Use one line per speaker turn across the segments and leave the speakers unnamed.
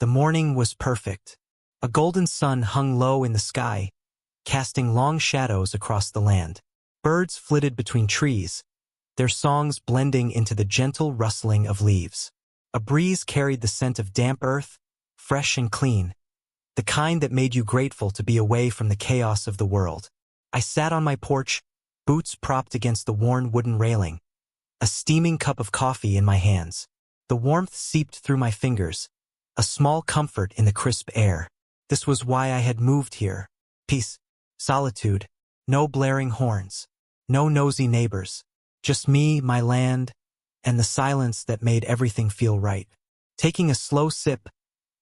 The morning was perfect. A golden sun hung low in the sky, casting long shadows across the land. Birds flitted between trees, their songs blending into the gentle rustling of leaves. A breeze carried the scent of damp earth, fresh and clean, the kind that made you grateful to be away from the chaos of the world. I sat on my porch, boots propped against the worn wooden railing, a steaming cup of coffee in my hands. The warmth seeped through my fingers, a small comfort in the crisp air. This was why I had moved here. Peace, solitude, no blaring horns, no nosy neighbors, just me, my land, and the silence that made everything feel right. Taking a slow sip,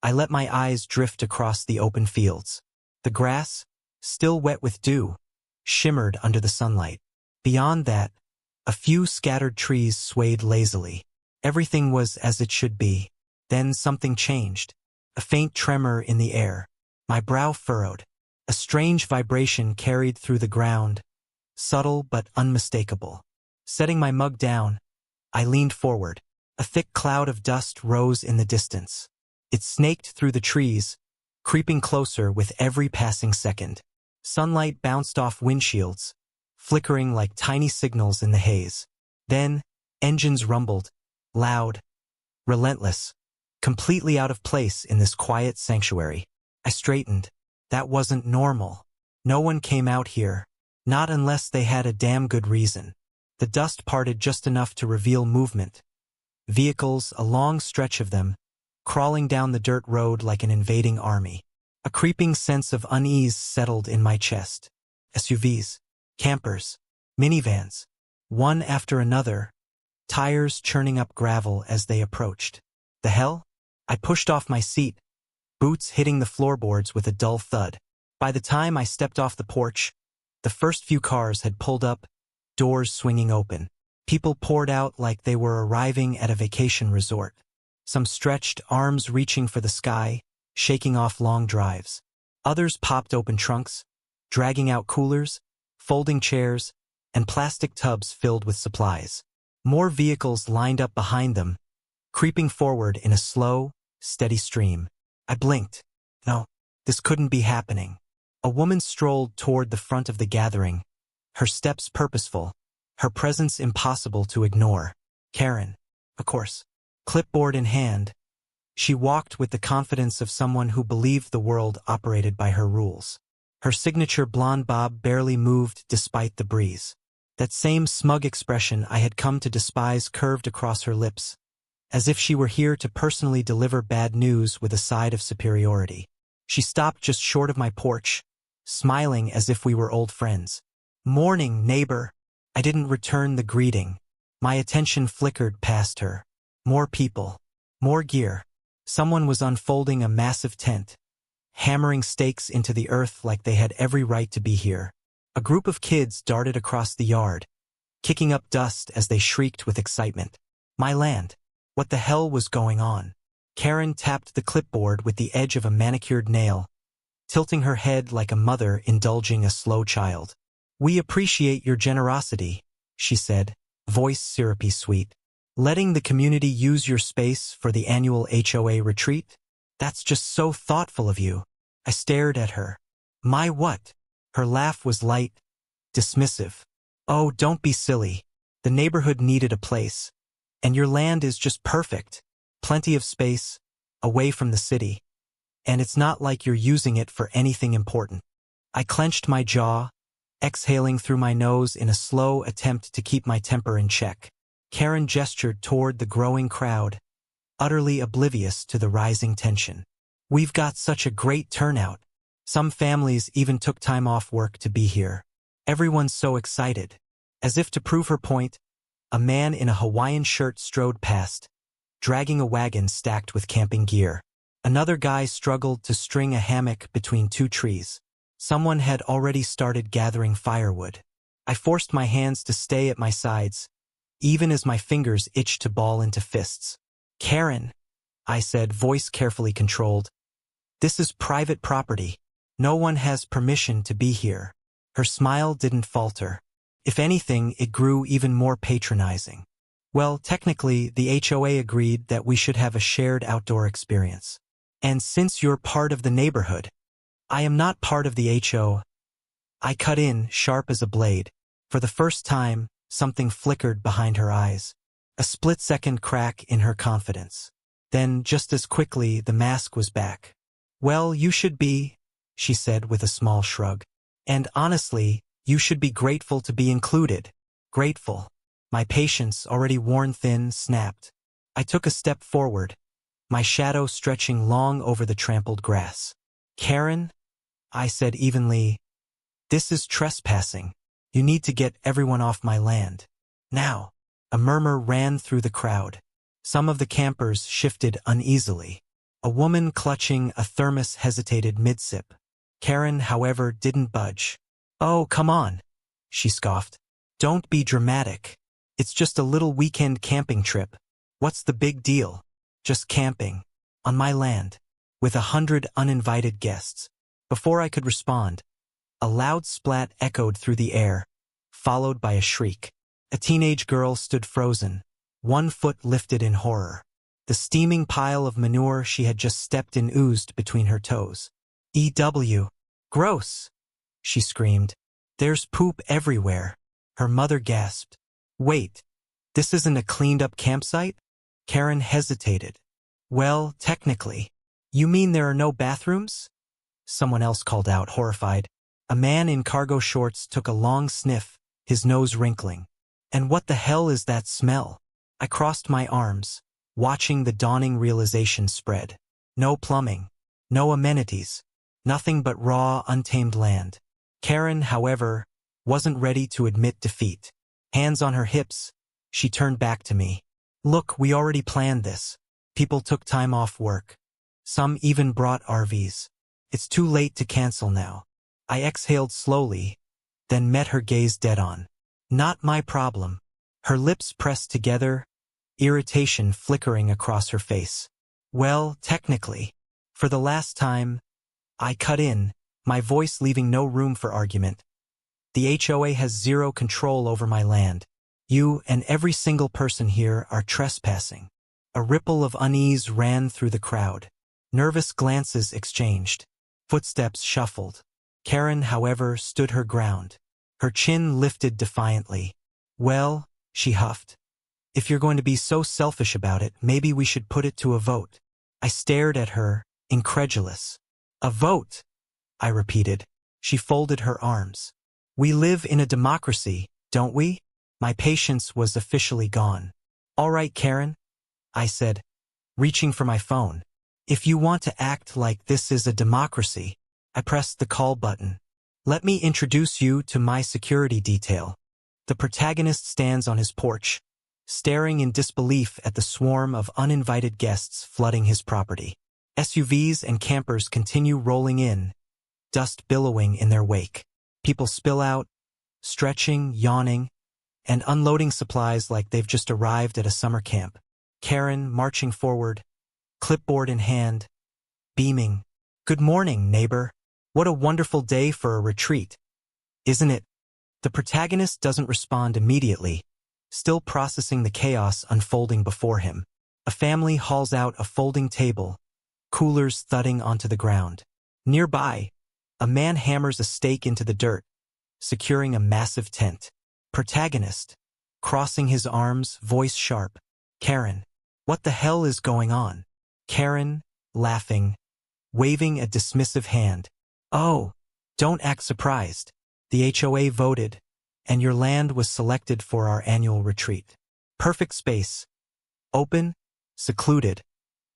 I let my eyes drift across the open fields. The grass, still wet with dew, shimmered under the sunlight. Beyond that, a few scattered trees swayed lazily. Everything was as it should be. Then something changed. A faint tremor in the air. My brow furrowed. A strange vibration carried through the ground, subtle but unmistakable. Setting my mug down, I leaned forward. A thick cloud of dust rose in the distance. It snaked through the trees, creeping closer with every passing second. Sunlight bounced off windshields, flickering like tiny signals in the haze. Then, engines rumbled, loud, relentless, completely out of place in this quiet sanctuary. I straightened. That wasn't normal. No one came out here, not unless they had a damn good reason. The dust parted just enough to reveal movement. Vehicles, a long stretch of them, crawling down the dirt road like an invading army. A creeping sense of unease settled in my chest. SUVs, campers, minivans, one after another, tires churning up gravel as they approached. The hell? I pushed off my seat, boots hitting the floorboards with a dull thud. By the time I stepped off the porch, the first few cars had pulled up, doors swinging open. People poured out like they were arriving at a vacation resort. Some stretched, arms reaching for the sky, shaking off long drives. Others popped open trunks, dragging out coolers, folding chairs, and plastic tubs filled with supplies. More vehicles lined up behind them, creeping forward in a slow, steady stream. I blinked. No, this couldn't be happening. A woman strolled toward the front of the gathering, her steps purposeful, her presence impossible to ignore. Karen, of course. Clipboard in hand, she walked with the confidence of someone who believed the world operated by her rules. Her signature blonde bob barely moved despite the breeze. That same smug expression I had come to despise curved across her lips, as if she were here to personally deliver bad news with a side of superiority. She stopped just short of my porch, smiling as if we were old friends. "Morning, neighbor." I didn't return the greeting. My attention flickered past her. More people. More gear. Someone was unfolding a massive tent, hammering stakes into the earth like they had every right to be here. A group of kids darted across the yard, kicking up dust as they shrieked with excitement. My land. What the hell was going on? Karen tapped the clipboard with the edge of a manicured nail, tilting her head like a mother indulging a slow child. "We appreciate your generosity," she said, voice syrupy sweet. "Letting the community use your space for the annual HOA retreat? That's just so thoughtful of you." I stared at her. My what? Her laugh was light, dismissive. "Oh, don't be silly. The neighborhood needed a place. And your land is just perfect. Plenty of space, away from the city. And it's not like you're using it for anything important." I clenched my jaw, exhaling through my nose in a slow attempt to keep my temper in check. Karen gestured toward the growing crowd, utterly oblivious to the rising tension. "We've got such a great turnout. Some families even took time off work to be here. Everyone's so excited." As if to prove her point, a man in a Hawaiian shirt strode past, dragging a wagon stacked with camping gear. Another guy struggled to string a hammock between two trees. Someone had already started gathering firewood. I forced my hands to stay at my sides, even as my fingers itched to ball into fists. "Karen," I said, voice carefully controlled, "this is private property. No one has permission to be here." Her smile didn't falter. If anything, it grew even more patronizing. "Well, technically, the HOA agreed that we should have a shared outdoor experience. And since you're part of the neighborhood, I am not part of the HO. I cut in, sharp as a blade. For the first time, something flickered behind her eyes. A split-second crack in her confidence. Then, just as quickly, the mask was back. Well, you should be, she said with a small shrug. And honestly, you should be grateful to be included. Grateful. My patience, already worn thin, snapped. I took a step forward, my shadow stretching long over the trampled grass. Karen, I said evenly, this is trespassing. You need to get everyone off my land. Now. A murmur ran through the crowd. Some of the campers shifted uneasily. A woman clutching a thermos hesitated mid-sip. Karen, however, didn't budge. Oh, come on, she scoffed. Don't be dramatic. It's just a little weekend camping trip. What's the big deal? Just camping. On my land. With 100 uninvited guests. Before I could respond, a loud splat echoed through the air, followed by a shriek. A teenage girl stood frozen, one foot lifted in horror. The steaming pile of manure she had just stepped in oozed between her toes. EW. Gross! She screamed. There's poop everywhere. Her mother gasped. Wait, this isn't a cleaned-up campsite? Karen hesitated. Well, technically. You mean there are no bathrooms? Someone else called out, horrified. A man in cargo shorts took a long sniff, his nose wrinkling. And what the hell is that smell? I crossed my arms, watching the dawning realization spread. No plumbing, no amenities, nothing but raw, untamed land. Karen, however, wasn't ready to admit defeat. Hands on her hips, she turned back to me. Look, we already planned this. People took time off work. Some even brought RVs. It's too late to cancel now. I exhaled slowly, then met her gaze dead on. Not my problem. Her lips pressed together, irritation flickering across her face. Well, technically. For the last time, I cut in, my voice leaving no room for argument. The HOA has zero control over my land. You and every single person here are trespassing. A ripple of unease ran through the crowd. Nervous glances exchanged. Footsteps shuffled. Karen, however, stood her ground. Her chin lifted defiantly. Well, she huffed. If you're going to be so selfish about it, maybe we should put it to a vote. I stared at her, incredulous. A vote, I repeated. She folded her arms. We live in a democracy, don't we? My patience was officially gone. All right, Karen, I said, reaching for my phone. If you want to act like this is a democracy, I pressed the call button. Let me introduce you to my security detail. The protagonist stands on his porch, staring in disbelief at the swarm of uninvited guests flooding his property. SUVs and campers continue rolling in, dust billowing in their wake. People spill out, stretching, yawning, and unloading supplies like they've just arrived at a summer camp. Karen marching forward, clipboard in hand, beaming. Good morning, neighbor. What a wonderful day for a retreat, isn't it? The protagonist doesn't respond immediately, still processing the chaos unfolding before him. A family hauls out a folding table, coolers thudding onto the ground. Nearby, a man hammers a stake into the dirt, securing a massive tent. Protagonist, crossing his arms, voice sharp. Karen, what the hell is going on? Karen, laughing, waving a dismissive hand. Oh, don't act surprised. The HOA voted, and your land was selected for our annual retreat. Perfect space. Open, secluded,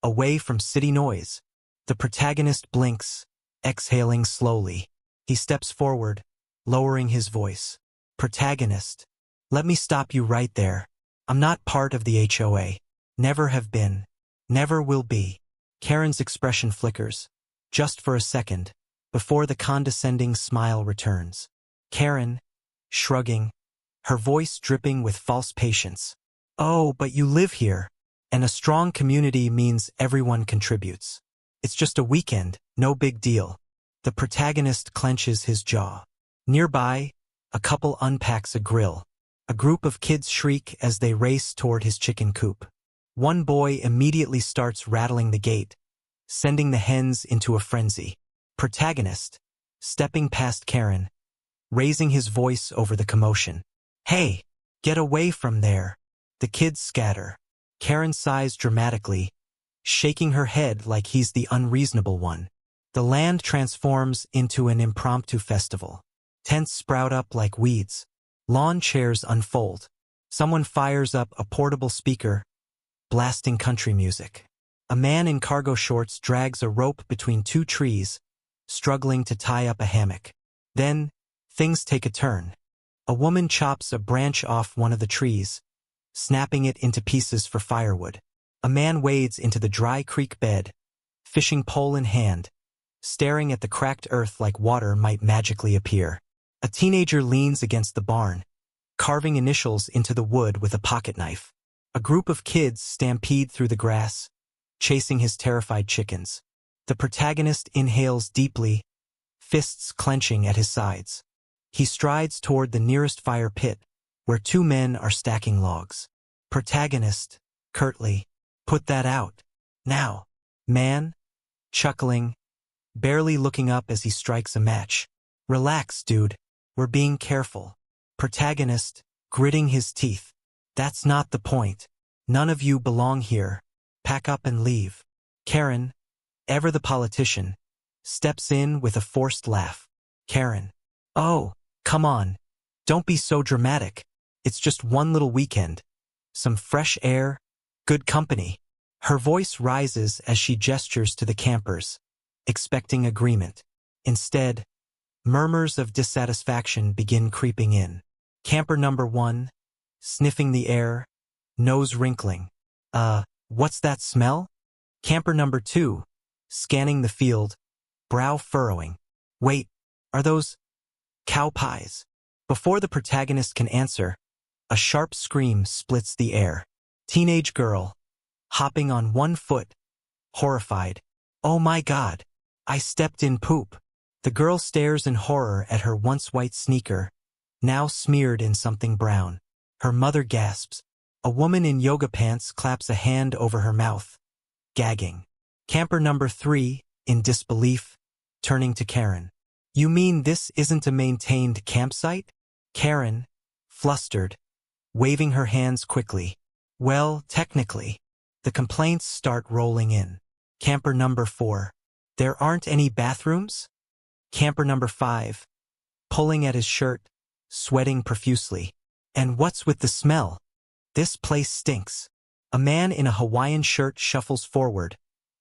away from city noise. The protagonist blinks, exhaling slowly. He steps forward, lowering his voice. Protagonist, let me stop you right there. I'm not part of the HOA. Never have been. Never will be. Karen's expression flickers, just for a second, before the condescending smile returns. Karen, shrugging, her voice dripping with false patience. Oh, but you live here, and a strong community means everyone contributes. It's just a weekend, no big deal. The protagonist clenches his jaw. Nearby, a couple unpacks a grill. A group of kids shriek as they race toward his chicken coop. One boy immediately starts rattling the gate, sending the hens into a frenzy. Protagonist, stepping past Karen, raising his voice over the commotion. Hey, get away from there. The kids scatter. Karen sighs dramatically, shaking her head like he's the unreasonable one. The land transforms into an impromptu festival. Tents sprout up like weeds. Lawn chairs unfold. Someone fires up a portable speaker, blasting country music. A man in cargo shorts drags a rope between two trees, struggling to tie up a hammock. Then, things take a turn. A woman chops a branch off one of the trees, snapping it into pieces for firewood. A man wades into the dry creek bed, fishing pole in hand, staring at the cracked earth like water might magically appear. A teenager leans against the barn, carving initials into the wood with a pocket knife. A group of kids stampede through the grass, chasing his terrified chickens. The protagonist inhales deeply, fists clenching at his sides. He strides toward the nearest fire pit, where two men are stacking logs. Protagonist, curtly, put that out. Now. Man, chuckling, barely looking up as he strikes a match. Relax, dude. We're being careful. Protagonist, gritting his teeth. That's not the point. None of you belong here. Pack up and leave. Karen, ever the politician, steps in with a forced laugh. Karen. Oh, come on. Don't be so dramatic. It's just one little weekend. Some fresh air, good company. Her voice rises as she gestures to the campers, expecting agreement. Instead, murmurs of dissatisfaction begin creeping in. Camper number 1, sniffing the air, nose wrinkling. What's that smell? Camper number 2, scanning the field, brow furrowing. Wait, are those cow pies? Before the protagonist can answer, a sharp scream splits the air. Teenage girl, hopping on one foot, horrified. Oh my God, I stepped in poop. The girl stares in horror at her once white sneaker, now smeared in something brown. Her mother gasps. A woman in yoga pants claps a hand over her mouth, gagging. Camper number 3, in disbelief, turning to Karen. You mean this isn't a maintained campsite? Karen, flustered, waving her hands quickly. Well, technically. The complaints start rolling in. Camper number 4. There aren't any bathrooms? Camper number 5. Pulling at his shirt, sweating profusely. And what's with the smell? This place stinks. A man in a Hawaiian shirt shuffles forward,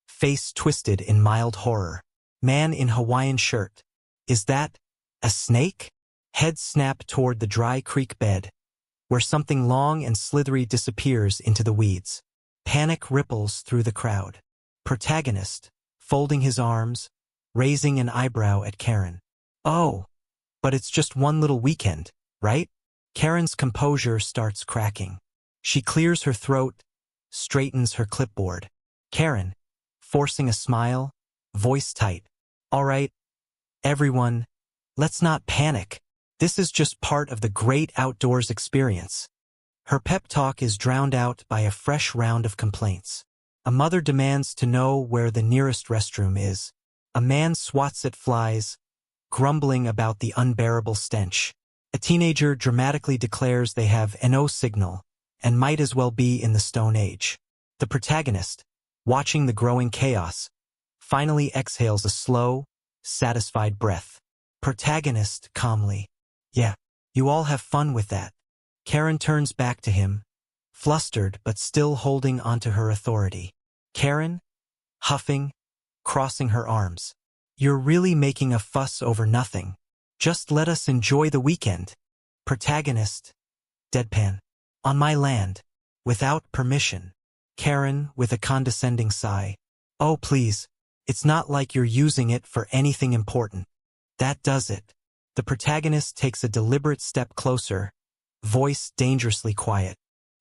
face twisted in mild horror. Man in Hawaiian shirt. Is that a snake? Head snap toward the dry creek bed, where something long and slithery disappears into the weeds. Panic ripples through the crowd. Protagonist, folding his arms, raising an eyebrow at Karen. Oh, but it's just one little weekend, right? Karen's composure starts cracking. She clears her throat, straightens her clipboard. Karen, forcing a smile, voice tight. All right, everyone, let's not panic. This is just part of the great outdoors experience. Her pep talk is drowned out by a fresh round of complaints. A mother demands to know where the nearest restroom is. A man swats at flies, grumbling about the unbearable stench. A teenager dramatically declares they have no signal and might as well be in the Stone Age. The protagonist, watching the growing chaos, finally exhales a slow, satisfied breath. Protagonist, calmly. Yeah, you all have fun with that. Karen turns back to him, flustered but still holding onto her authority. Karen, huffing, crossing her arms. You're really making a fuss over nothing. Just let us enjoy the weekend. Protagonist, deadpan. On my land, without permission. Karen, with a condescending sigh. Oh please, it's not like you're using it for anything important. That does it. The protagonist takes a deliberate step closer, voice dangerously quiet.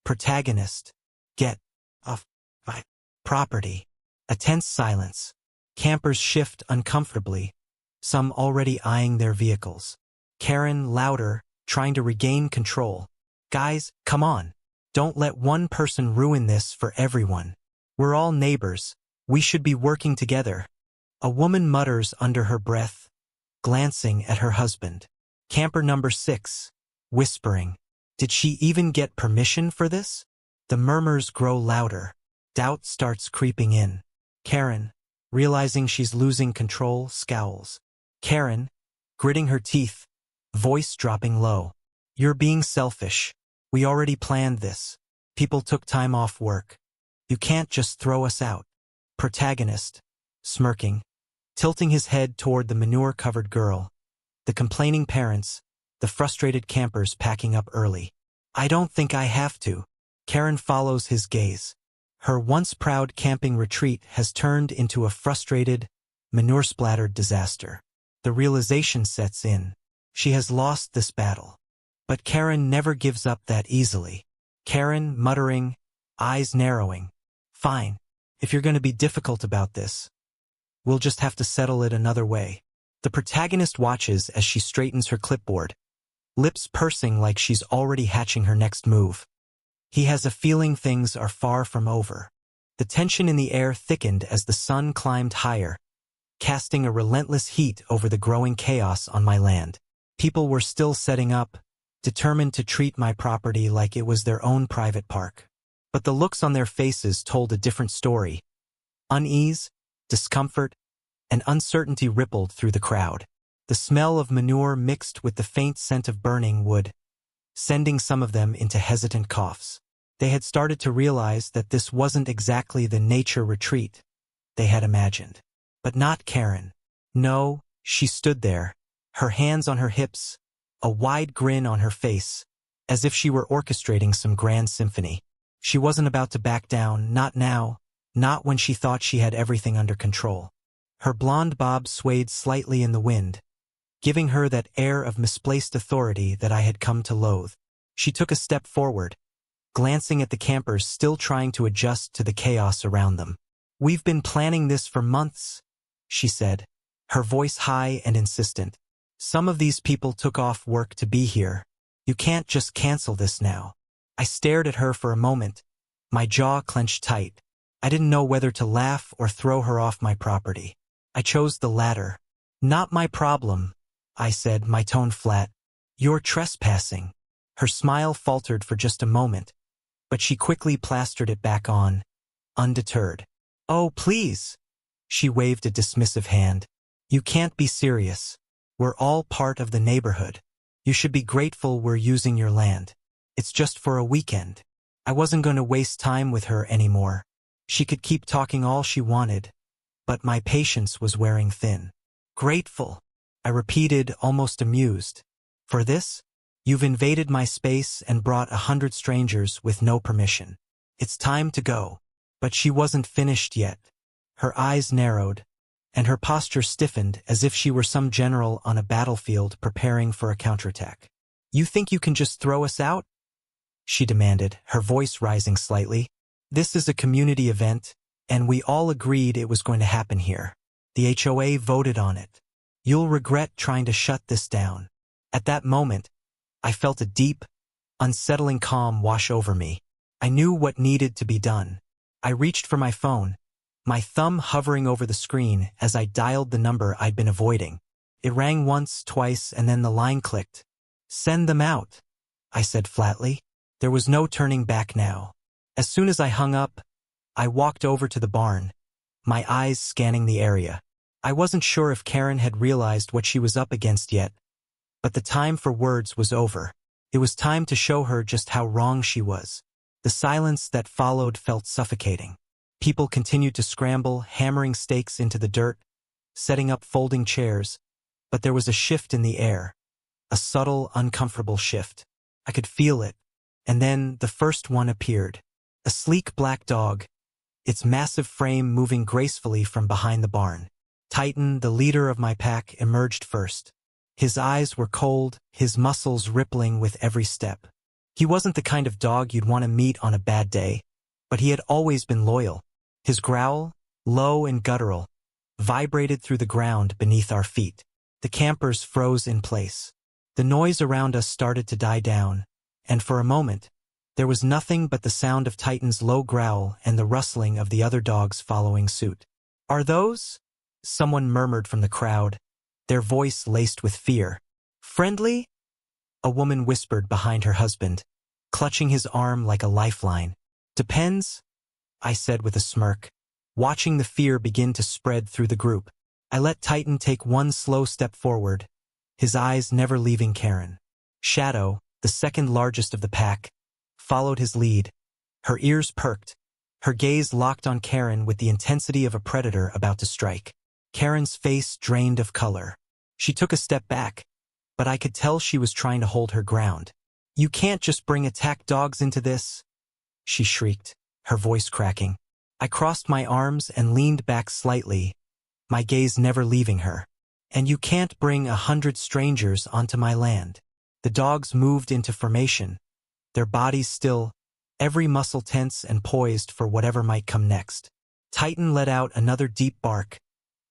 Protagonist, get off my property. A tense silence. Campers shift uncomfortably, some already eyeing their vehicles. Karen, louder, trying to regain control. Guys, come on. Don't let one person ruin this for everyone. We're all neighbors. We should be working together. A woman mutters under her breath, glancing at her husband. Camper number 6, whispering. Did she even get permission for this? The murmurs grow louder. Doubt starts creeping in. Karen, realizing she's losing control, scowls. Karen, gritting her teeth, voice dropping low. You're being selfish. We already planned this. People took time off work. You can't just throw us out. Protagonist, smirking, tilting his head toward the manure-covered girl. The complaining parents, the frustrated campers packing up early. I don't think I have to. Karen follows his gaze. Her once proud camping retreat has turned into a frustrated, manure-splattered disaster. The realization sets in. She has lost this battle. But Karen never gives up that easily. Karen, muttering, eyes narrowing. Fine. If you're going to be difficult about this, we'll just have to settle it another way. The protagonist watches as she straightens her clipboard, lips pursing like she's already hatching her next move. He has a feeling things are far from over. The tension in the air thickened as the sun climbed higher, casting a relentless heat over the growing chaos on my land. People were still setting up, determined to treat my property like it was their own private park. But the looks on their faces told a different story. Unease, discomfort, and uncertainty rippled through the crowd. The smell of manure mixed with the faint scent of burning wood, sending some of them into hesitant coughs. They had started to realize that this wasn't exactly the nature retreat they had imagined. But not Karen. No, she stood there, her hands on her hips, a wide grin on her face, as if she were orchestrating some grand symphony. She wasn't about to back down, not now, not when she thought she had everything under control. Her blonde bob swayed slightly in the wind, giving her that air of misplaced authority that I had come to loathe. She took a step forward, glancing at the campers still trying to adjust to the chaos around them. We've been planning this for months, she said, her voice high and insistent. Some of these people took off work to be here. You can't just cancel this now. I stared at her for a moment, my jaw clenched tight. I didn't know whether to laugh or throw her off my property. I chose the latter. Not my problem, I said, my tone flat. You're trespassing. Her smile faltered for just a moment, but she quickly plastered it back on, undeterred. Oh, please. She waved a dismissive hand. You can't be serious. We're all part of the neighborhood. You should be grateful we're using your land. It's just for a weekend. I wasn't going to waste time with her anymore. She could keep talking all she wanted, but my patience was wearing thin. Grateful, I repeated, almost amused. For this? You've invaded my space and brought 100 strangers with no permission. It's time to go. But she wasn't finished yet. Her eyes narrowed, and her posture stiffened as if she were some general on a battlefield preparing for a counterattack. You think you can just throw us out? She demanded, her voice rising slightly. This is a community event, and we all agreed it was going to happen here. The HOA voted on it. You'll regret trying to shut this down. At that moment, I felt a deep, unsettling calm wash over me. I knew what needed to be done. I reached for my phone, my thumb hovering over the screen as I dialed the number I'd been avoiding. It rang once, twice, and then the line clicked. Send them out, I said flatly. There was no turning back now. As soon as I hung up, I walked over to the barn, my eyes scanning the area. I wasn't sure if Karen had realized what she was up against yet, but the time for words was over. It was time to show her just how wrong she was. The silence that followed felt suffocating. People continued to scramble, hammering stakes into the dirt, setting up folding chairs, but there was a shift in the air, a subtle, uncomfortable shift. I could feel it, and then the first one appeared. A sleek black dog, its massive frame moving gracefully from behind the barn. Titan, the leader of my pack, emerged first. His eyes were cold, his muscles rippling with every step. He wasn't the kind of dog you'd want to meet on a bad day, but he had always been loyal. His growl, low and guttural, vibrated through the ground beneath our feet. The campers froze in place. The noise around us started to die down, and for a moment, There was nothing but the sound of Titan's low growl and the rustling of the other dogs following suit. "Are those?" someone murmured from the crowd, their voice laced with fear. "Friendly?" a woman whispered behind her husband, clutching his arm like a lifeline. "Depends," I said with a smirk, watching the fear begin to spread through the group. I let Titan take one slow step forward, his eyes never leaving Karen. Shadow, the second largest of the pack, followed his lead. Her ears perked, her gaze locked on Karen with the intensity of a predator about to strike. Karen's face drained of color. She took a step back, but I could tell she was trying to hold her ground. "You can't just bring attack dogs into this," she shrieked, her voice cracking. I crossed my arms and leaned back slightly, my gaze never leaving her. "And you can't bring 100 strangers onto my land." The dogs moved into formation, their bodies still, every muscle tense and poised for whatever might come next. Titan let out another deep bark,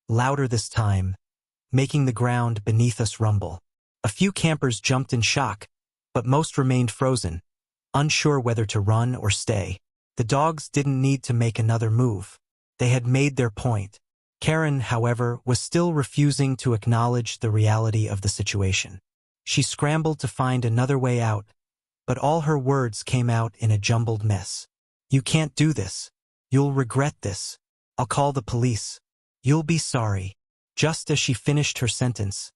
louder this time, making the ground beneath us rumble. A few campers jumped in shock, but most remained frozen, unsure whether to run or stay. The dogs didn't need to make another move. They had made their point. Karen, however, was still refusing to acknowledge the reality of the situation. She scrambled to find another way out, but all her words came out in a jumbled mess. "You can't do this. You'll regret this. I'll call the police. You'll be sorry." Just as she finished her sentence,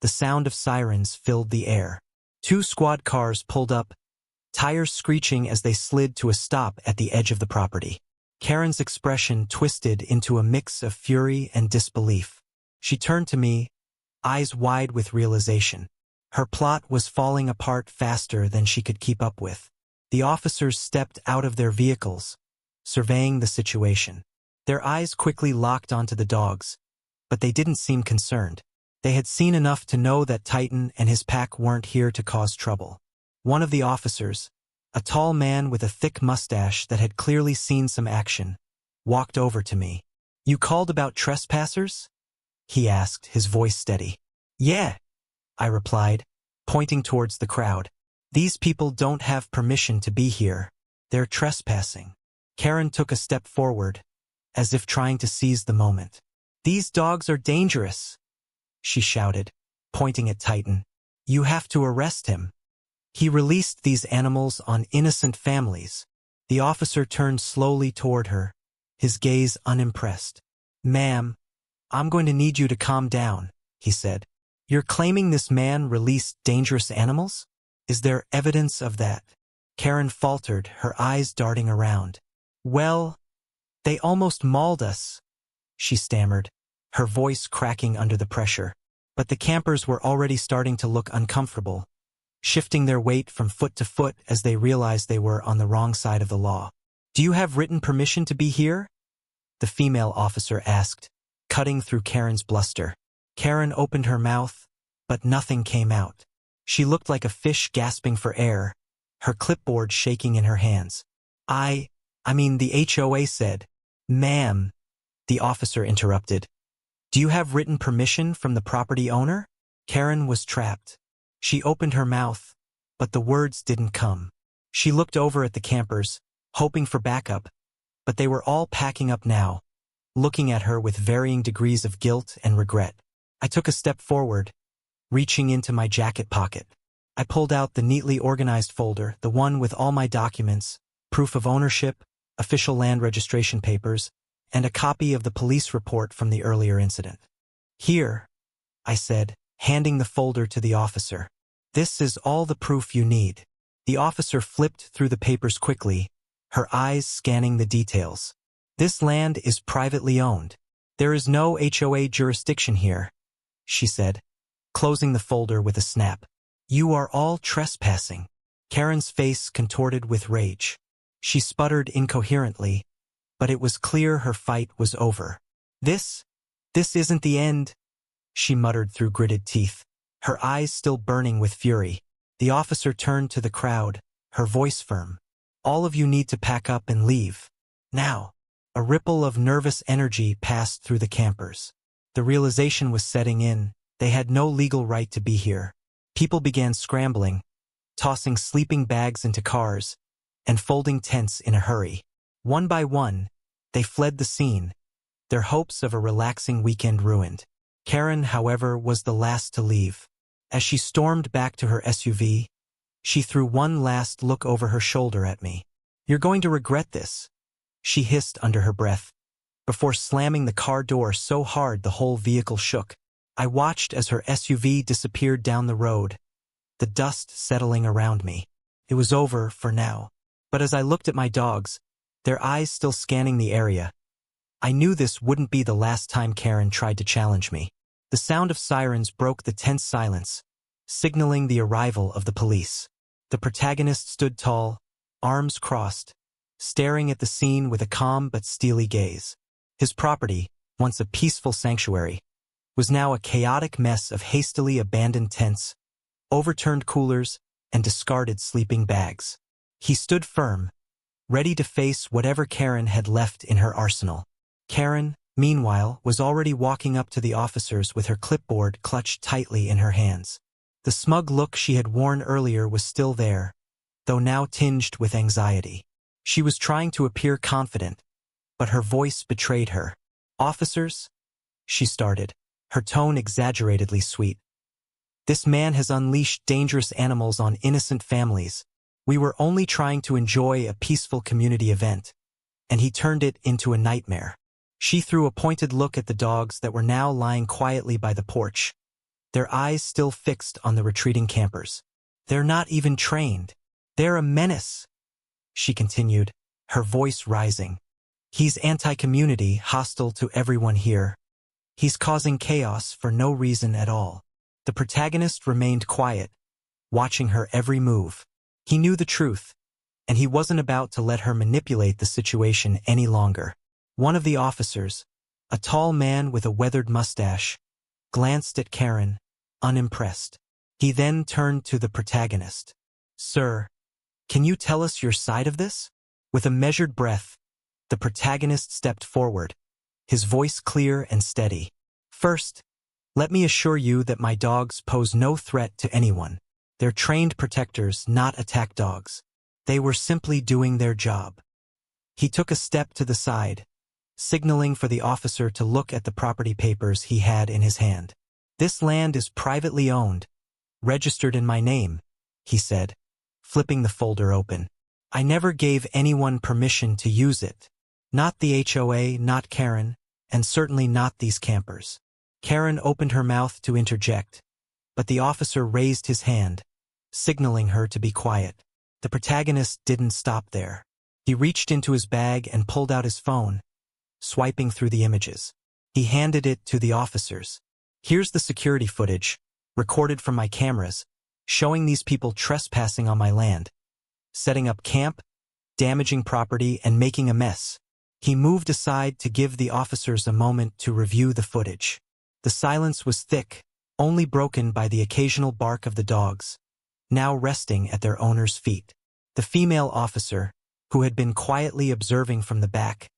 the sound of sirens filled the air. 2 squad cars pulled up, tires screeching as they slid to a stop at the edge of the property. Karen's expression twisted into a mix of fury and disbelief. She turned to me, eyes wide with realization. Her plot was falling apart faster than she could keep up with. The officers stepped out of their vehicles, surveying the situation. Their eyes quickly locked onto the dogs, but they didn't seem concerned. They had seen enough to know that Titan and his pack weren't here to cause trouble. One of the officers, a tall man with a thick mustache that had clearly seen some action, walked over to me. "You called about trespassers?" he asked, his voice steady. "Yeah," I replied, pointing towards the crowd. "These people don't have permission to be here. They're trespassing." Karen took a step forward, as if trying to seize the moment. "These dogs are dangerous," she shouted, pointing at Titan. "You have to arrest him. He released these animals on innocent families." The officer turned slowly toward her, his gaze unimpressed. "Ma'am, I'm going to need you to calm down," he said. "You're claiming this man released dangerous animals? Is there evidence of that?" Karen faltered, her eyes darting around. "Well, they almost mauled us," she stammered, her voice cracking under the pressure. But the campers were already starting to look uncomfortable, shifting their weight from foot to foot as they realized they were on the wrong side of the law. "Do you have written permission to be here?" the female officer asked, cutting through Karen's bluster. Karen opened her mouth, but nothing came out. She looked like a fish gasping for air, her clipboard shaking in her hands. I mean, the HOA said." "Ma'am," the officer interrupted. "Do you have written permission from the property owner?" Karen was trapped. She opened her mouth, but the words didn't come. She looked over at the campers, hoping for backup, but they were all packing up now, looking at her with varying degrees of guilt and regret. I took a step forward, reaching into my jacket pocket. I pulled out the neatly organized folder, the one with all my documents, proof of ownership, official land registration papers, and a copy of the police report from the earlier incident. "Here," I said, handing the folder to the officer. "This is all the proof you need." The officer flipped through the papers quickly, her eyes scanning the details. "This land is privately owned. There is no HOA jurisdiction here," she said, closing the folder with a snap. "You are all trespassing." Karen's face contorted with rage. She sputtered incoherently, but it was clear her fight was over. This isn't the end," she muttered through gritted teeth, her eyes still burning with fury. The officer turned to the crowd, her voice firm. "All of you need to pack up and leave. Now." A ripple of nervous energy passed through the campers. The realization was setting in, they had no legal right to be here. People began scrambling, tossing sleeping bags into cars, and folding tents in a hurry. One by one, they fled the scene, their hopes of a relaxing weekend ruined. Karen, however, was the last to leave. As she stormed back to her SUV, she threw one last look over her shoulder at me. "You're going to regret this," she hissed under her breath, before slamming the car door so hard the whole vehicle shook. I watched as her SUV disappeared down the road, the dust settling around me. It was over for now. But as I looked at my dogs, their eyes still scanning the area, I knew this wouldn't be the last time Karen tried to challenge me. The sound of sirens broke the tense silence, signaling the arrival of the police. The protagonist stood tall, arms crossed, staring at the scene with a calm but steely gaze. His property, once a peaceful sanctuary, was now a chaotic mess of hastily abandoned tents, overturned coolers, and discarded sleeping bags. He stood firm, ready to face whatever Karen had left in her arsenal. Karen, meanwhile, was already walking up to the officers with her clipboard clutched tightly in her hands. The smug look she had worn earlier was still there, though now tinged with anxiety. She was trying to appear confident, but her voice betrayed her. "Officers," she started, her tone exaggeratedly sweet. "This man has unleashed dangerous animals on innocent families. We were only trying to enjoy a peaceful community event, and he turned it into a nightmare." She threw a pointed look at the dogs that were now lying quietly by the porch, their eyes still fixed on the retreating campers. "They're not even trained. They're a menace," she continued, her voice rising. "He's anti-community, hostile to everyone here. He's causing chaos for no reason at all." The protagonist remained quiet, watching her every move. He knew the truth, and he wasn't about to let her manipulate the situation any longer. One of the officers, a tall man with a weathered mustache, glanced at Karen, unimpressed. He then turned to the protagonist. "Sir, can you tell us your side of this?" With a measured breath, the protagonist stepped forward, his voice clear and steady. "First, let me assure you that my dogs pose no threat to anyone. They're trained protectors, not attack dogs. They were simply doing their job." He took a step to the side, signaling for the officer to look at the property papers he had in his hand. "This land is privately owned, registered in my name," he said, flipping the folder open. "I never gave anyone permission to use it. Not the HOA, not Karen, and certainly not these campers." Karen opened her mouth to interject, but the officer raised his hand, signaling her to be quiet. The protagonist didn't stop there. He reached into his bag and pulled out his phone, swiping through the images. He handed it to the officers. "Here's the security footage, recorded from my cameras, showing these people trespassing on my land, setting up camp, damaging property, and making a mess." He moved aside to give the officers a moment to review the footage. The silence was thick, only broken by the occasional bark of the dogs, now resting at their owner's feet. The female officer, who had been quietly observing from the back,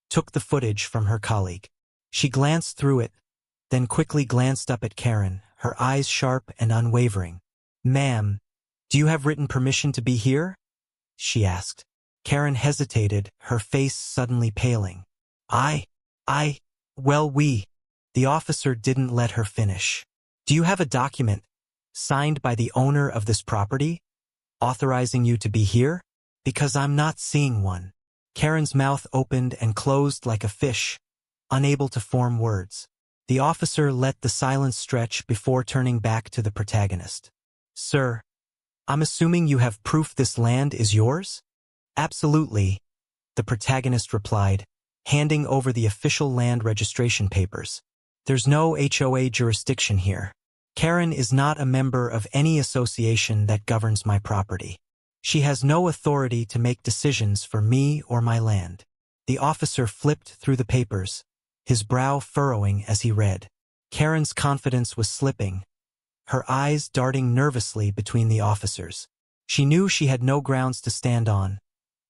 took the footage from her colleague. She glanced through it, then quickly glanced up at Karen, her eyes sharp and unwavering. "Ma'am, do you have written permission to be here?" she asked. Karen hesitated, her face suddenly paling. We. The officer didn't let her finish. "Do you have a document, signed by the owner of this property, authorizing you to be here? Because I'm not seeing one." Karen's mouth opened and closed like a fish, unable to form words. The officer let the silence stretch before turning back to the protagonist. "Sir, I'm assuming you have proof this land is yours?" "Absolutely," the protagonist replied, handing over the official land registration papers. "There's no HOA jurisdiction here. Karen is not a member of any association that governs my property. She has no authority to make decisions for me or my land." The officer flipped through the papers, his brow furrowing as he read. Karen's confidence was slipping, her eyes darting nervously between the officers. She knew she had no grounds to stand on,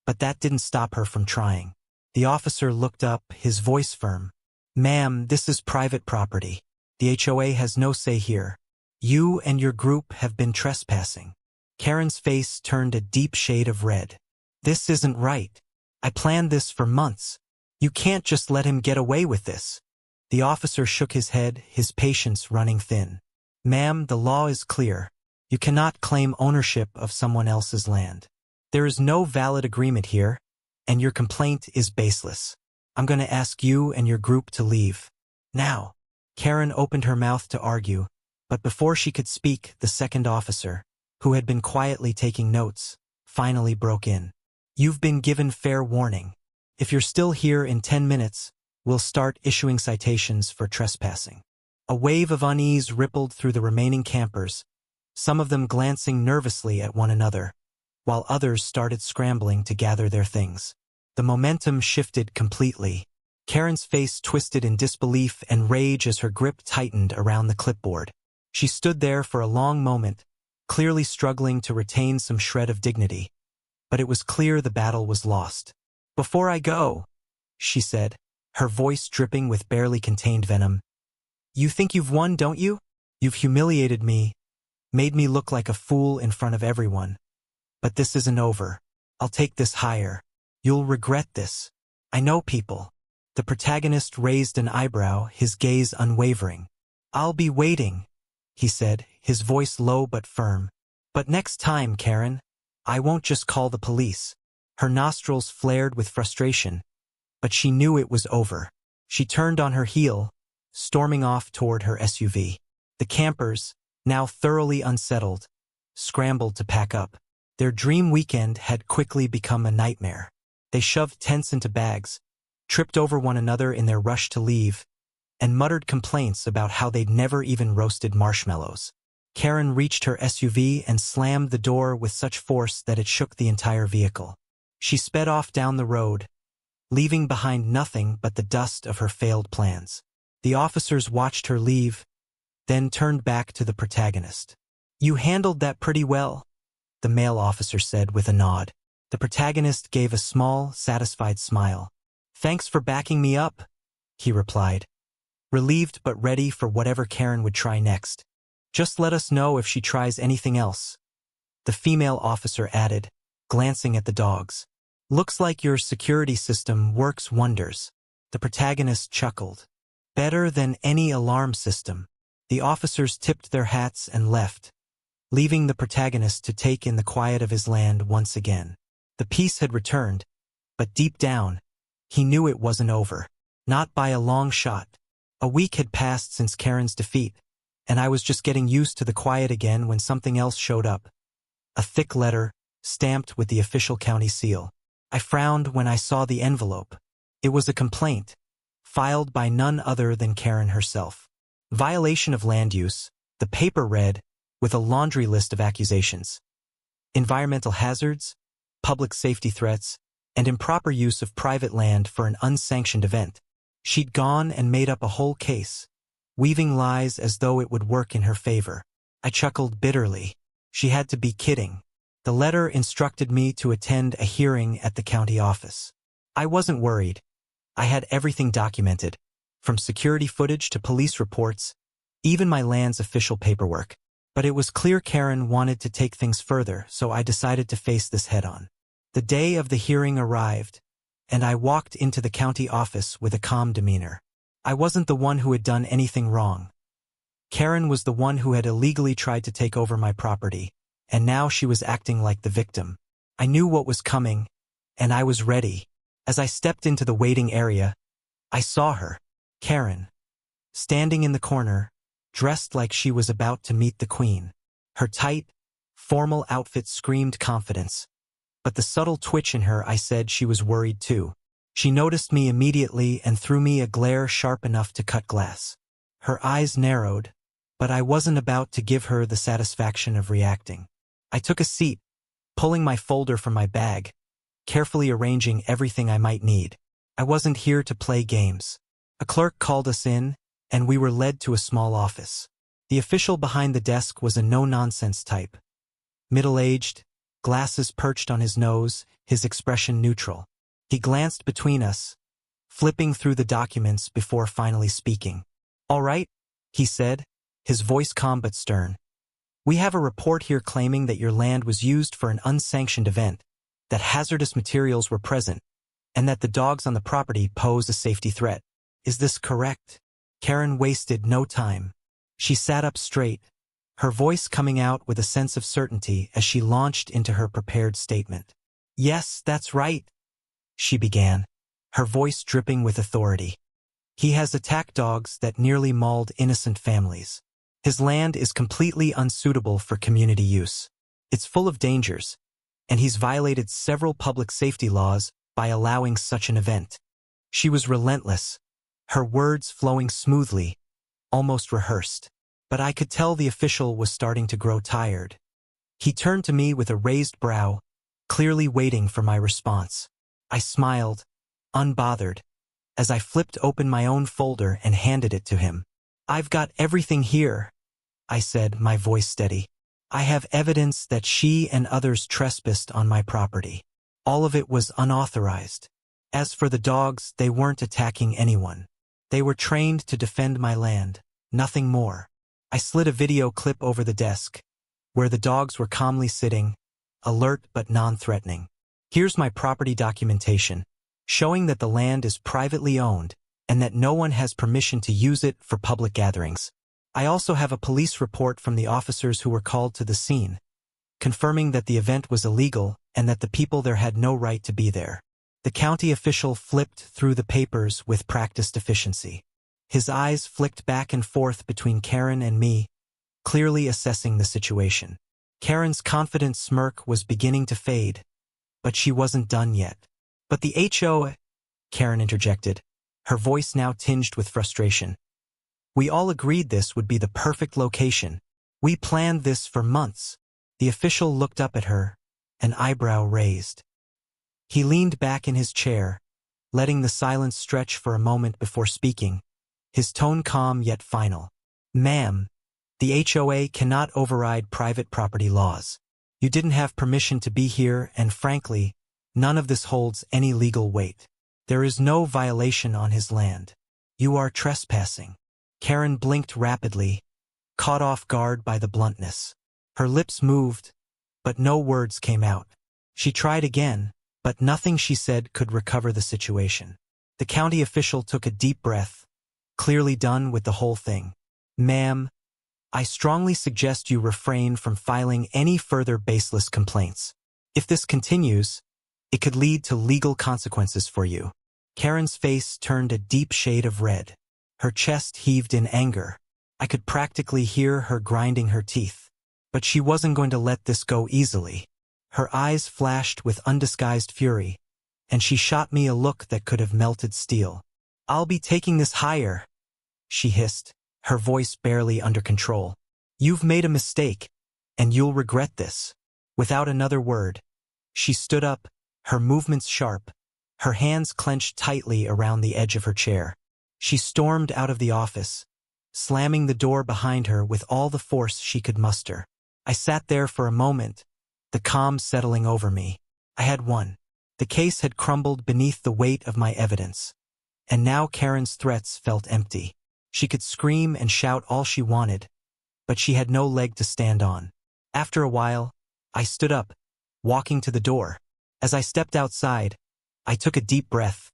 but that didn't stop her from trying. The officer looked up, his voice firm. "Ma'am, this is private property. The HOA has no say here. You and your group have been trespassing." Karen's face turned a deep shade of red. This isn't right. I planned this for months. You can't just let him get away with this. The officer shook his head, his patience running thin. Ma'am, the law is clear. You cannot claim ownership of someone else's land. There is no valid agreement here, and your complaint is baseless. I'm going to ask you and your group to leave. Now. Karen opened her mouth to argue, but before she could speak, the second officer, who had been quietly taking notes, finally broke in. You've been given fair warning. If you're still here in 10 minutes, we'll start issuing citations for trespassing. A wave of unease rippled through the remaining campers, some of them glancing nervously at one another, while others started scrambling to gather their things. The momentum shifted completely. Karen's face twisted in disbelief and rage as her grip tightened around the clipboard. She stood there for a long moment, clearly struggling to retain some shred of dignity. But it was clear the battle was lost. "Before I go," she said, her voice dripping with barely contained venom, "you think you've won, don't you? You've humiliated me, made me look like a fool in front of everyone. But this isn't over. I'll take this higher. You'll regret this. I know people." The protagonist raised an eyebrow, his gaze unwavering. "I'll be waiting," he said, his voice low but firm. "But next time, Karen, I won't just call the police." Her nostrils flared with frustration, but she knew it was over. She turned on her heel, storming off toward her SUV. The campers, now thoroughly unsettled, scrambled to pack up. Their dream weekend had quickly become a nightmare. They shoved tents into bags, tripped over one another in their rush to leave, and muttered complaints about how they'd never even roasted marshmallows. Karen reached her SUV and slammed the door with such force that it shook the entire vehicle. She sped off down the road, leaving behind nothing but the dust of her failed plans. The officers watched her leave, then turned back to the protagonist. "You handled that pretty well," the male officer said with a nod. The protagonist gave a small, satisfied smile. "Thanks for backing me up," he replied, relieved but ready for whatever Karen would try next. "Just let us know if she tries anything else," the female officer added, glancing at the dogs. "Looks like your security system works wonders." The protagonist chuckled. "Better than any alarm system." The officers tipped their hats and left, leaving the protagonist to take in the quiet of his land once again. The peace had returned, but deep down, he knew it wasn't over. Not by a long shot. A week had passed since Karen's defeat, and I was just getting used to the quiet again when something else showed up. A thick letter, stamped with the official county seal. I frowned when I saw the envelope. It was a complaint, filed by none other than Karen herself. Violation of land use, the paper read, with a laundry list of accusations. Environmental hazards, public safety threats, and improper use of private land for an unsanctioned event. She'd gone and made up a whole case, weaving lies as though it would work in her favor. I chuckled bitterly. She had to be kidding. The letter instructed me to attend a hearing at the county office. I wasn't worried. I had everything documented, from security footage to police reports, even my land's official paperwork. But it was clear Karen wanted to take things further, so I decided to face this head-on. The day of the hearing arrived, and I walked into the county office with a calm demeanor. I wasn't the one who had done anything wrong. Karen was the one who had illegally tried to take over my property, and now she was acting like the victim. I knew what was coming, and I was ready. As I stepped into the waiting area, I saw her, Karen, standing in the corner, dressed like she was about to meet the queen. Her tight, formal outfit screamed confidence. But the subtle twitch in her, I said she was worried too. She noticed me immediately and threw me a glare sharp enough to cut glass. Her eyes narrowed, but I wasn't about to give her the satisfaction of reacting. I took a seat, pulling my folder from my bag, carefully arranging everything I might need. I wasn't here to play games. A clerk called us in, and we were led to a small office. The official behind the desk was a no-nonsense type. Middle-aged, glasses perched on his nose, his expression neutral. He glanced between us, flipping through the documents before finally speaking. "All right," he said, his voice calm but stern. "We have a report here claiming that your land was used for an unsanctioned event, that hazardous materials were present, and that the dogs on the property pose a safety threat. Is this correct? Karen wasted no time. She sat up straight, her voice coming out with a sense of certainty as she launched into her prepared statement. Yes, that's right, she began, her voice dripping with authority. He has attacked dogs that nearly mauled innocent families. His land is completely unsuitable for community use. It's full of dangers, and he's violated several public safety laws by allowing such an event. She was relentless, her words flowing smoothly, almost rehearsed. But I could tell the official was starting to grow tired. He turned to me with a raised brow, clearly waiting for my response. I smiled, unbothered, as I flipped open my own folder and handed it to him. I've got everything here, I said, my voice steady. I have evidence that she and others trespassed on my property. All of it was unauthorized. As for the dogs, they weren't attacking anyone. They were trained to defend my land, nothing more. I slid a video clip over the desk, where the dogs were calmly sitting, alert but non-threatening. Here's my property documentation, showing that the land is privately owned and that no one has permission to use it for public gatherings. I also have a police report from the officers who were called to the scene, confirming that the event was illegal and that the people there had no right to be there. The county official flipped through the papers with practiced efficiency. His eyes flicked back and forth between Karen and me, clearly assessing the situation. Karen's confident smirk was beginning to fade, but she wasn't done yet. But the HOA, Karen interjected, her voice now tinged with frustration. We all agreed this would be the perfect location. We planned this for months. The official looked up at her, an eyebrow raised. He leaned back in his chair, letting the silence stretch for a moment before speaking, his tone calm yet final. Ma'am, the HOA cannot override private property laws. You didn't have permission to be here, and frankly, none of this holds any legal weight. There is no violation on his land. You are trespassing. Karen blinked rapidly, caught off guard by the bluntness. Her lips moved, but no words came out. She tried again, but nothing she said could recover the situation. The county official took a deep breath, clearly done with the whole thing. Ma'am, I strongly suggest you refrain from filing any further baseless complaints. If this continues, it could lead to legal consequences for you. Karen's face turned a deep shade of red. Her chest heaved in anger. I could practically hear her grinding her teeth. But she wasn't going to let this go easily. Her eyes flashed with undisguised fury, and she shot me a look that could have melted steel. I'll be taking this higher, she hissed, her voice barely under control. You've made a mistake, and you'll regret this. Without another word, she stood up, her movements sharp, her hands clenched tightly around the edge of her chair. She stormed out of the office, slamming the door behind her with all the force she could muster. I sat there for a moment, the calm settling over me. I had won. The case had crumbled beneath the weight of my evidence. And now Karen's threats felt empty. She could scream and shout all she wanted, but she had no leg to stand on. After a while, I stood up, walking to the door. As I stepped outside, I took a deep breath,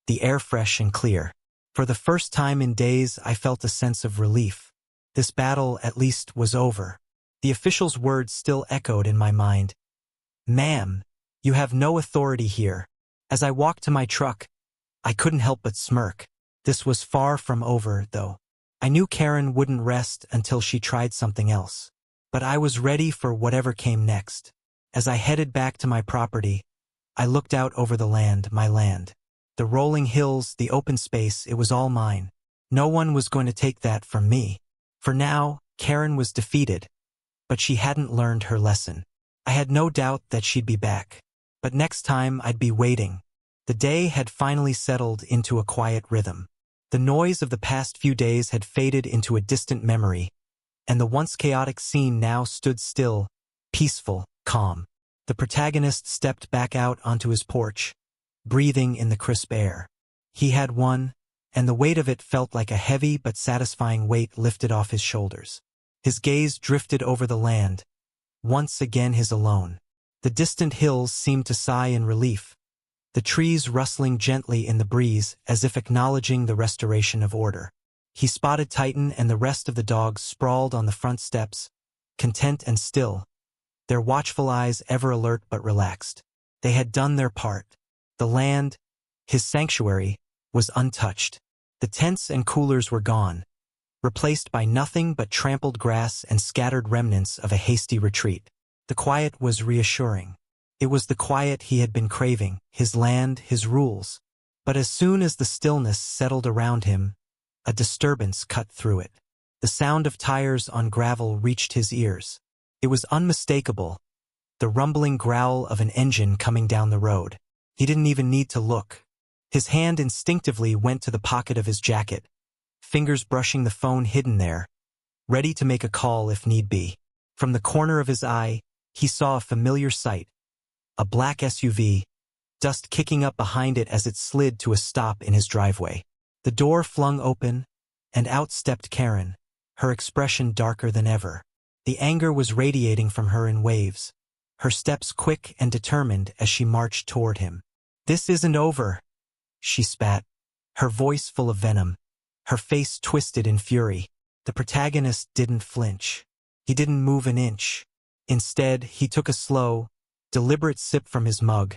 the air fresh and clear. For the first time in days, I felt a sense of relief. This battle, at least, was over. The official's words still echoed in my mind. Ma'am, you have no authority here. As I walked to my truck, I couldn't help but smirk. This was far from over, though. I knew Karen wouldn't rest until she tried something else. But I was ready for whatever came next. As I headed back to my property, I looked out over the land, my land. The rolling hills, the open space, it was all mine. No one was going to take that from me. For now, Karen was defeated, but she hadn't learned her lesson. I had no doubt that she'd be back. But next time I'd be waiting. The day had finally settled into a quiet rhythm. The noise of the past few days had faded into a distant memory, and the once chaotic scene now stood still, peaceful, calm. The protagonist stepped back out onto his porch, breathing in the crisp air. He had won, and the weight of it felt like a heavy but satisfying weight lifted off his shoulders. His gaze drifted over the land, once again his alone. The distant hills seemed to sigh in relief, the trees rustling gently in the breeze as if acknowledging the restoration of order. He spotted Titan and the rest of the dogs sprawled on the front steps, content and still, their watchful eyes ever alert but relaxed. They had done their part. The land, his sanctuary, was untouched. The tents and coolers were gone, replaced by nothing but trampled grass and scattered remnants of a hasty retreat. The quiet was reassuring. It was the quiet he had been craving, his land, his rules. But as soon as the stillness settled around him, a disturbance cut through it. The sound of tires on gravel reached his ears. It was unmistakable, the rumbling growl of an engine coming down the road. He didn't even need to look. His hand instinctively went to the pocket of his jacket, fingers brushing the phone hidden there, ready to make a call if need be. From the corner of his eye, he saw a familiar sight, a black SUV, dust kicking up behind it as it slid to a stop in his driveway. The door flung open, and out stepped Karen, her expression darker than ever. The anger was radiating from her in waves, her steps quick and determined as she marched toward him. "This isn't over," she spat, her voice full of venom, her face twisted in fury. The protagonist didn't flinch. He didn't move an inch. Instead, he took a slow, deliberate sip from his mug,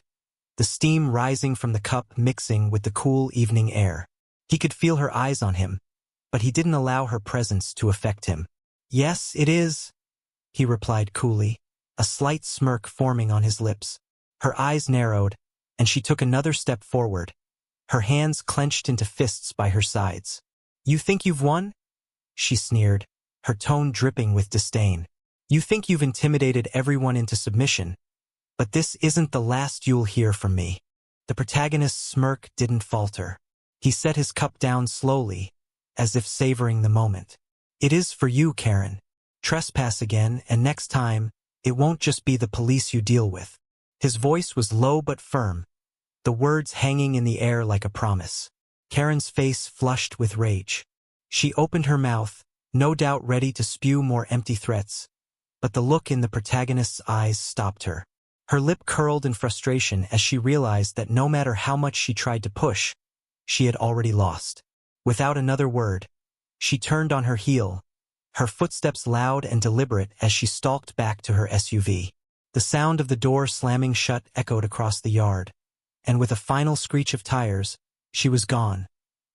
the steam rising from the cup mixing with the cool evening air. He could feel her eyes on him, but he didn't allow her presence to affect him. "Yes, it is," he replied coolly, a slight smirk forming on his lips. Her eyes narrowed, and she took another step forward, her hands clenched into fists by her sides. "You think you've won?" she sneered, her tone dripping with disdain. "You think you've intimidated everyone into submission, but this isn't the last you'll hear from me." The protagonist's smirk didn't falter. He set his cup down slowly, as if savoring the moment. "It is for you, Karen. Trespass again, and next time, it won't just be the police you deal with." His voice was low but firm, the words hanging in the air like a promise. Karen's face flushed with rage. She opened her mouth, no doubt ready to spew more empty threats, but the look in the protagonist's eyes stopped her. Her lip curled in frustration as she realized that no matter how much she tried to push, she had already lost. Without another word, she turned on her heel, her footsteps loud and deliberate as she stalked back to her SUV. The sound of the door slamming shut echoed across the yard, and with a final screech of tires, she was gone,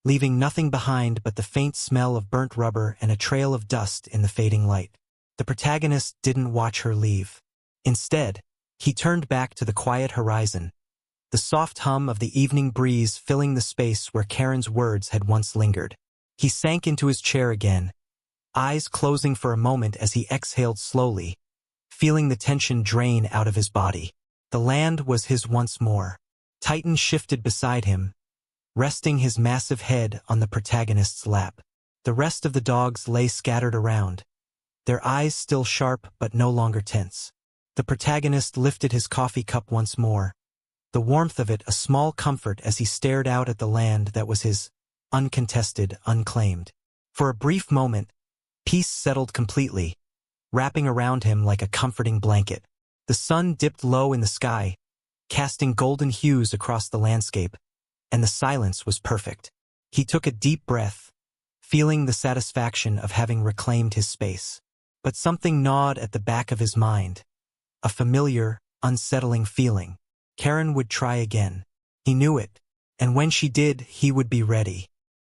leaving nothing behind but the faint smell of burnt rubber and a trail of dust in the fading light. The protagonist didn't watch her leave. Instead, he turned back to the quiet horizon, the soft hum of the evening breeze filling the space where Karen's words had once lingered. He sank into his chair again, eyes closing for a moment as he exhaled slowly, feeling the tension drain out of his body. The land was his once more. Titan shifted beside him, resting his massive head on the protagonist's lap. The rest of the dogs lay scattered around, their eyes still sharp but no longer tense. The protagonist lifted his coffee cup once more, the warmth of it a small comfort as he stared out at the land that was his, uncontested, unclaimed. For a brief moment, peace settled completely, wrapping around him like a comforting blanket. The sun dipped low in the sky, casting golden hues across the landscape, and the silence was perfect. He took a deep breath, feeling the satisfaction of having reclaimed his space. But something gnawed at the back of his mind, a familiar, unsettling feeling. Karen would try again. He knew it, and when she did, he would be ready.